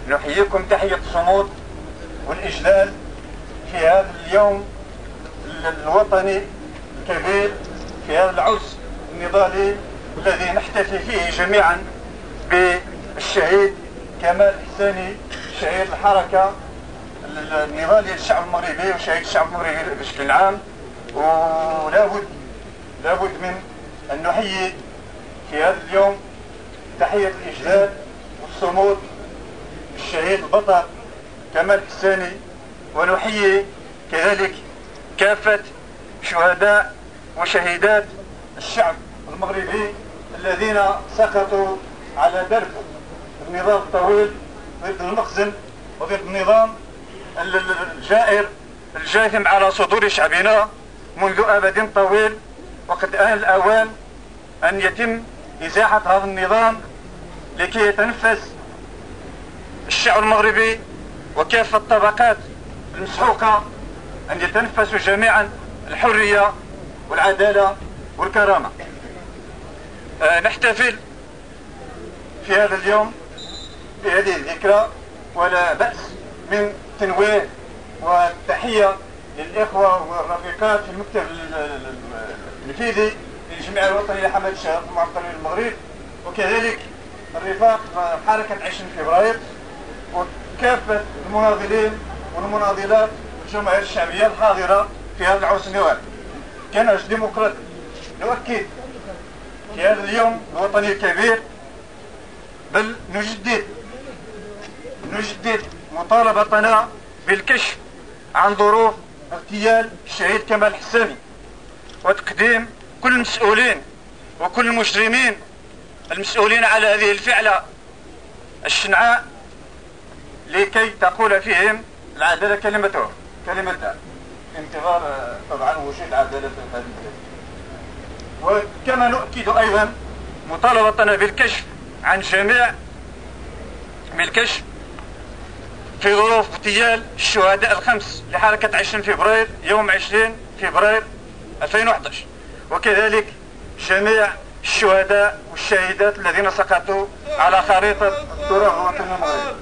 نحييكم تحية الصمود والإجلال في هذا اليوم الوطني الكبير، في هذا العرس النضالي الذي نحتفي فيه جميعا بالشهيد كمال حساني، شهيد الحركة النضالية للشعب المغربي وشهيد الشعب المغربي بشكل عام. لابد من أن نحيي في هذا اليوم تحية الإجلال والصمود الشهيد البطل كمال حساني، ونحيي كذلك كافة شهداء وشهيدات الشعب المغربي الذين سقطوا على درب النظام الطويل ضد المخزن وضد النظام الجائر الجاثم على صدور شعبنا منذ أبد طويل. وقد آن الأوان أن يتم إزاحة هذا النظام لكي يتنفس الشعب المغربي وكافة الطبقات المسحوقة أن يتنفسوا جميعا الحرية والعدالة والكرامة. نحتفل في هذا اليوم بهذه الذكرى، ولا بأس من تنويه والتحية للإخوة والرفيقات في المكتب التنفيذي للجمعية الوطنية لحماية الشباب المعطلين المغرب، وكذلك الرفاق حركة 20 فبراير وكافة المناضلين والمناضلات والجماهير الشعبية الحاضرة في هذا العرس النضالي. كنهج ديمقراطي نؤكد في هذا اليوم الوطني الكبير، بل نجدد مطالبتنا بالكشف عن ظروف اغتيال الشهيد كمال حساني، وتقديم كل المسؤولين وكل المجرمين المسؤولين على هذه الفعلة الشنعاء لكي تقول فيهم العدالة كلمة انتظار طبعا وجود عدالة في هذه البلاد. وكما نؤكد أيضا مطالبتنا بالكشف عن جميع بالكشف في ظروف اغتيال الشهداء الخمس لحركة 20 فبراير يوم 20 فبراير 2011، وكذلك جميع الشهداء والشهيدات الذين سقطوا على خريطة التراب الوطني المغربي.